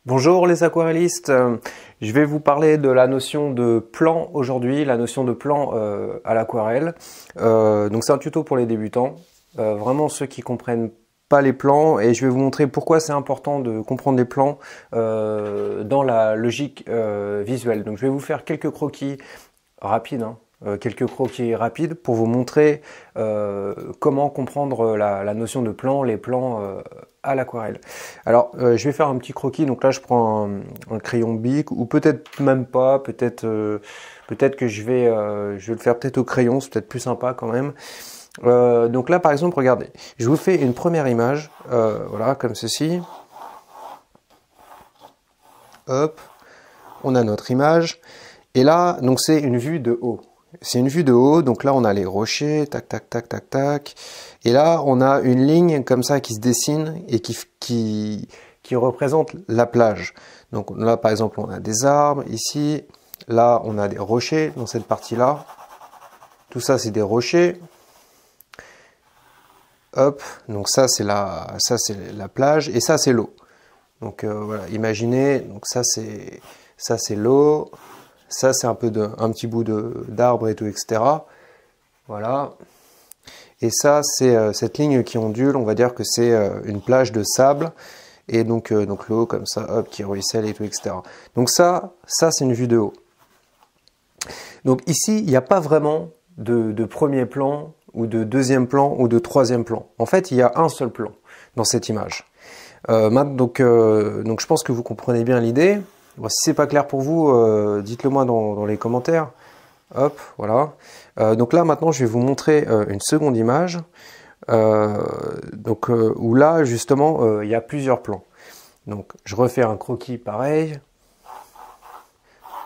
Bonjour les aquarellistes, je vais vous parler de la notion de plan aujourd'hui, la notion de plan à l'aquarelle. Donc c'est un tuto pour les débutants, vraiment ceux qui comprennent pas les plans, et je vais vous montrer pourquoi c'est important de comprendre les plans dans la logique visuelle. Donc je vais vous faire quelques croquis rapides, quelques croquis rapides pour vous montrer comment comprendre la notion de plan, les plans à l'aquarelle. Alors je vais faire un petit croquis, donc là je prends un crayon Bic, ou peut-être même pas, peut-être que je vais le faire peut-être au crayon, c'est peut-être plus sympa quand même. Donc là par exemple, regardez, je vous fais une première image, voilà, comme ceci. Hop, on a notre image, et là donc c'est une vue de haut. C'est une vue de haut, donc là on a les rochers, tac, tac, tac, tac, tac. Et là on a une ligne comme ça qui se dessine et qui représente la plage. Donc là par exemple on a des arbres ici, là on a des rochers dans cette partie-là. Tout ça c'est des rochers. Hop, donc ça c'est la plage et ça c'est l'eau. Donc voilà, imaginez, donc ça c'est l'eau. Ça, c'est un petit bout d'arbre et tout, etc. Voilà. Et ça, c'est cette ligne qui ondule. On va dire que c'est une plage de sable. Et donc l'eau, comme ça, hop, qui ruisselle et tout, etc. Donc ça c'est une vue de haut. Donc ici, il n'y a pas vraiment de premier plan, ou de deuxième plan, ou de troisième plan. En fait, il y a un seul plan dans cette image. Donc je pense que vous comprenez bien l'idée. Bon, si c'est pas clair pour vous, dites-le moi dans les commentaires. Hop, voilà. Donc là maintenant je vais vous montrer une seconde image, où là justement il y a plusieurs plans. Donc je refais un croquis pareil.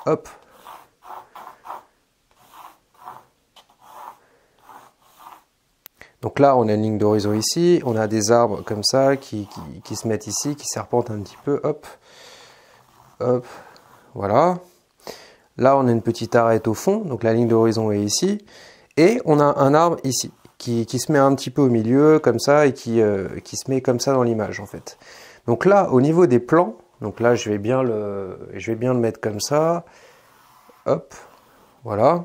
Hop. Donc là on a une ligne d'horizon ici, on a des arbres comme ça qui se mettent ici, qui serpentent un petit peu. Hop. Hop, voilà. Là, on a une petite arête au fond, donc la ligne d'horizon est ici. Et on a un arbre ici, qui se met un petit peu au milieu, comme ça, et qui se met comme ça dans l'image, en fait. Donc là, au niveau des plans, donc là, je vais bien le mettre comme ça. Hop, voilà.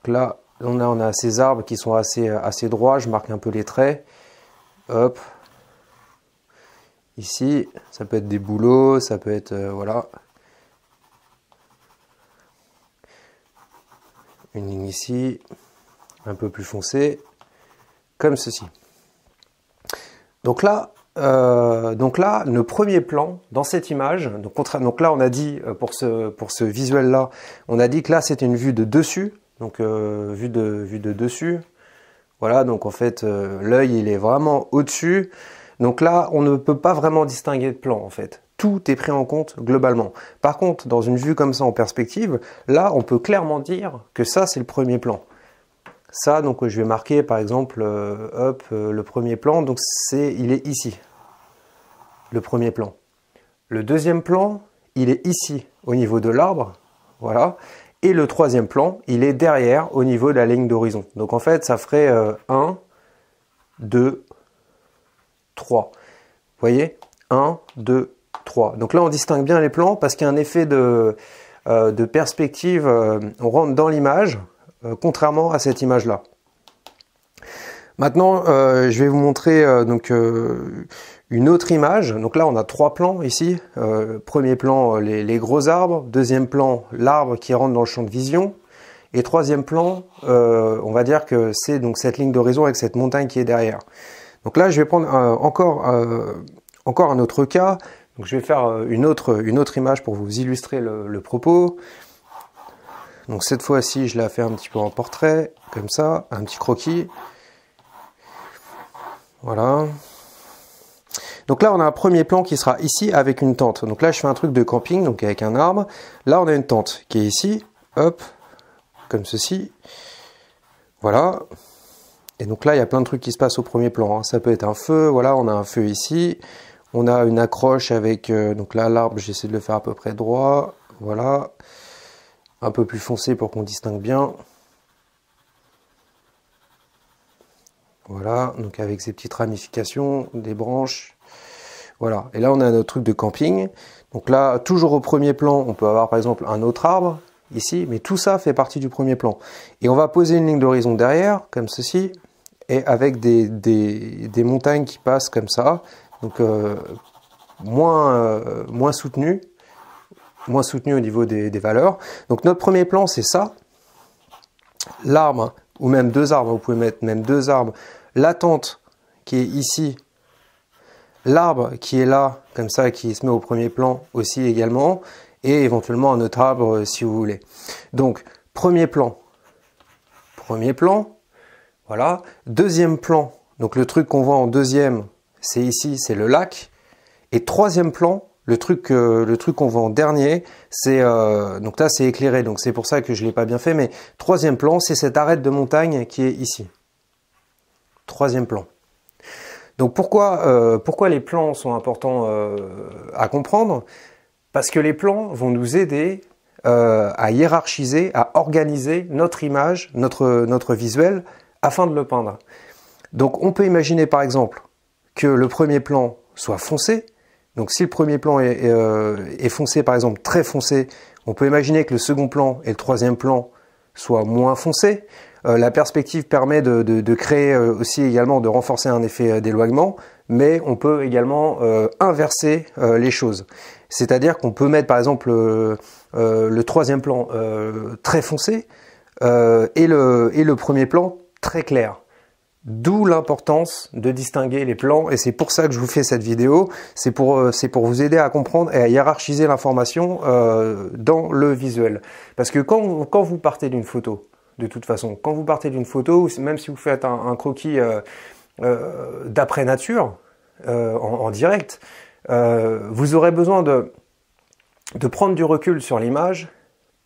Donc là, on a ces arbres qui sont assez droits, je marque un peu les traits. Hop. Ici, ça peut être des bouleaux, ça peut être, voilà. Une ligne ici, un peu plus foncée, comme ceci. Donc là, le premier plan dans cette image, donc là on a dit, pour ce visuel-là, on a dit que là c'était une vue de dessus, donc vue de dessus. Voilà, donc en fait, l'œil il est vraiment au-dessus. Donc là, on ne peut pas vraiment distinguer de plan en fait. Tout est pris en compte globalement. Par contre, dans une vue comme ça en perspective, là, on peut clairement dire que ça, c'est le premier plan. Ça, donc je vais marquer par exemple, le premier plan, donc il est ici, le premier plan. Le deuxième plan, il est ici, au niveau de l'arbre, voilà. Et le troisième plan, il est derrière, au niveau de la ligne d'horizon. Donc en fait, ça ferait 1, 2, 3. Vous voyez, 1, 2, 3. Donc là, on distingue bien les plans parce qu'il y a un effet de perspective. On rentre dans l'image, contrairement à cette image-là. Maintenant, je vais vous montrer une autre image. Donc là, on a trois plans ici. Premier plan, les gros arbres. Deuxième plan, l'arbre qui rentre dans le champ de vision. Et troisième plan, on va dire que c'est donc cette ligne d'horizon avec cette montagne qui est derrière. Donc là, je vais prendre encore un autre cas. Donc je vais faire une autre image pour vous illustrer le propos. Donc cette fois-ci, je la fais un petit peu en portrait, comme ça, un petit croquis. Voilà. Donc là, on a un premier plan qui sera ici avec une tente. Donc là, je fais un truc de camping, donc avec un arbre. Là, on a une tente qui est ici, hop, comme ceci. Voilà. Et donc là, il y a plein de trucs qui se passent au premier plan. Hein. Ça peut être un feu, voilà, on a un feu ici. On a une accroche avec, donc là, l'arbre, j'essaie de le faire à peu près droit. Voilà. Un peu plus foncé pour qu'on distingue bien. Voilà, donc avec ces petites ramifications, des branches. Voilà, et là on a notre truc de camping. Donc là, toujours au premier plan, on peut avoir par exemple un autre arbre, ici, mais tout ça fait partie du premier plan. Et on va poser une ligne d'horizon derrière, comme ceci, et avec des montagnes qui passent comme ça, donc moins soutenues au niveau des valeurs. Donc notre premier plan, c'est ça, l'arbre, ou même deux arbres, vous pouvez mettre même deux arbres, la tente qui est ici, l'arbre qui est là, comme ça, qui se met au premier plan aussi également, et éventuellement un autre arbre si vous voulez. Donc, premier plan, voilà. Deuxième plan, donc le truc qu'on voit en deuxième, c'est ici, c'est le lac. Et troisième plan, le truc qu'on voit en dernier, c'est donc là c'est éclairé, donc c'est pour ça que je l'ai pas bien fait, mais troisième plan, c'est cette arête de montagne qui est ici. Troisième plan. Donc pourquoi les plans sont importants à comprendre? Parce que les plans vont nous aider à hiérarchiser, à organiser notre image, notre visuel, afin de le peindre. Donc on peut imaginer par exemple que le premier plan soit foncé. Donc si le premier plan est foncé, par exemple très foncé, on peut imaginer que le second plan et le troisième plan soient moins foncés. La perspective permet de créer aussi également, de renforcer un effet d'éloignement, mais on peut également inverser les choses. C'est-à-dire qu'on peut mettre par exemple le troisième plan très foncé et le premier plan très clair. D'où l'importance de distinguer les plans, et c'est pour ça que je vous fais cette vidéo, c'est pour vous aider à comprendre et à hiérarchiser l'information dans le visuel. Parce que quand vous partez d'une photo, de toute façon, quand vous partez d'une photo, ou même si vous faites un croquis d'après nature, en direct, vous aurez besoin de prendre du recul sur l'image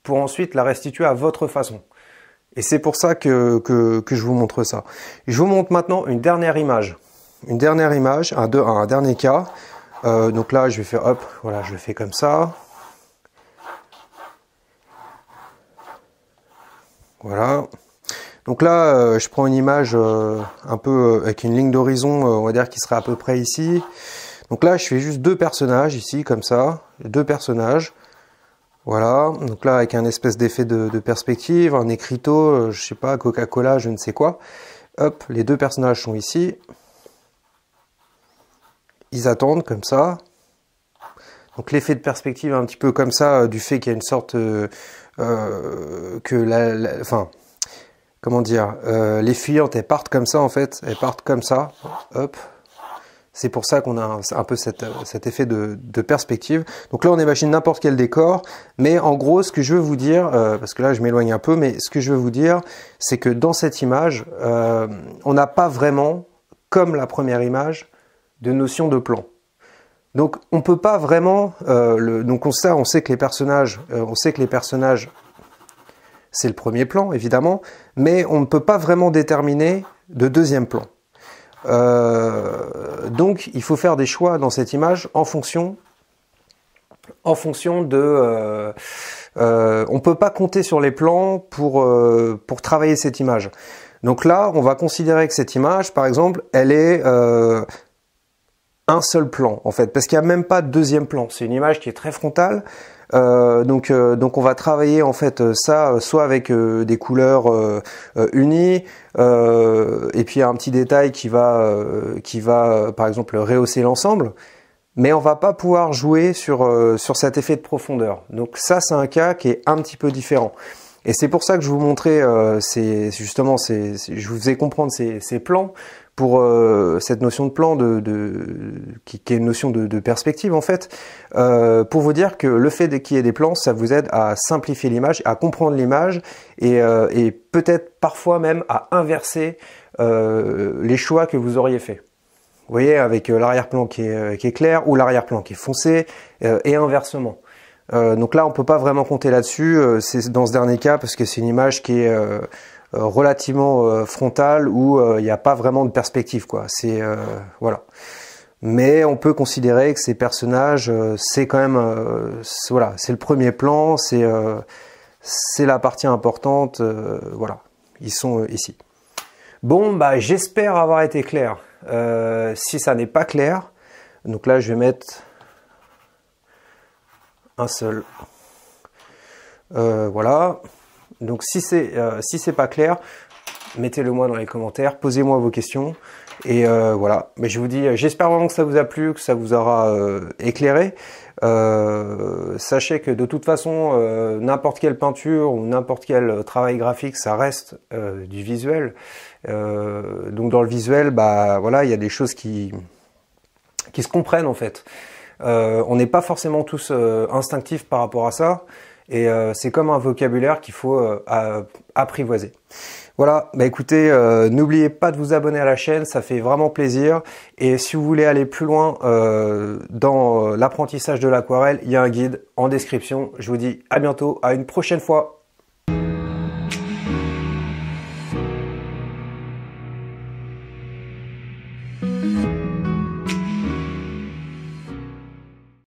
pour ensuite la restituer à votre façon. Et c'est pour ça que je vous montre ça. Je vous montre maintenant une dernière image. Une dernière image, un dernier cas. Donc là, je vais faire, hop, voilà, je le fais comme ça. Voilà. Donc là, je prends une image un peu avec une ligne d'horizon, on va dire, qui serait à peu près ici. Donc là, je fais juste deux personnages ici, comme ça. Deux personnages. Voilà, donc là avec un espèce d'effet de perspective, un écriteau, je sais pas, Coca-Cola, je ne sais quoi. Hop, les deux personnages sont ici. Ils attendent comme ça. Donc l'effet de perspective un petit peu comme ça, du fait qu'il y a une sorte enfin, comment dire, les fuyantes elles partent comme ça en fait, elles partent comme ça. Hop. C'est pour ça qu'on a un peu cet effet de perspective. Donc là, on imagine n'importe quel décor. Mais en gros, ce que je veux vous dire, parce que là, je m'éloigne un peu, mais ce que je veux vous dire, c'est que dans cette image, on n'a pas vraiment, comme la première image, de notion de plan. Donc, on peut pas vraiment... donc on sait que les personnages, c'est le premier plan, évidemment, mais on ne peut pas vraiment déterminer de deuxième plan. Donc il faut faire des choix dans cette image en fonction de on peut pas compter sur les plans pour travailler cette image. Donc là on va considérer que cette image par exemple elle est un seul plan en fait, parce qu'il n'y a même pas de deuxième plan, c'est une image qui est très frontale. Donc on va travailler en fait ça soit avec des couleurs unies et puis un petit détail qui va par exemple rehausser l'ensemble, mais on va pas pouvoir jouer sur cet effet de profondeur. Donc ça c'est un cas qui est un petit peu différent. Et c'est pour ça que je vous montrais, je vous faisais comprendre ces plans pour cette notion de plan qui est une notion de perspective en fait, pour vous dire que le fait qu'il y ait des plans, ça vous aide à simplifier l'image, à comprendre l'image et peut-être parfois même à inverser les choix que vous auriez fait. Vous voyez, avec l'arrière-plan qui est clair ou l'arrière-plan qui est foncé et inversement. Donc là, on peut pas vraiment compter là-dessus. C'est dans ce dernier cas parce que c'est une image qui est relativement frontale où il n'y a pas vraiment de perspective, quoi. C'est voilà. Mais on peut considérer que ces personnages, c'est quand même, voilà, c'est le premier plan, c'est la partie importante. Voilà, ils sont ici. Bon, bah j'espère avoir été clair. Si ça n'est pas clair, Donc là, je vais mettre un seul. Voilà. Donc si c'est pas clair, mettez-le moi dans les commentaires, posez-moi vos questions. Et voilà, mais je vous dis, j'espère vraiment que ça vous a plu, que ça vous aura éclairé. Sachez que de toute façon, n'importe quelle peinture ou n'importe quel travail graphique, ça reste du visuel. Donc dans le visuel, bah voilà, il y a des choses qui se comprennent en fait. On n'est pas forcément tous instinctifs par rapport à ça. Et c'est comme un vocabulaire qu'il faut apprivoiser. Voilà, bah écoutez, n'oubliez pas de vous abonner à la chaîne, ça fait vraiment plaisir. Et si vous voulez aller plus loin dans l'apprentissage de l'aquarelle, il y a un guide en description. Je vous dis à bientôt, à une prochaine fois.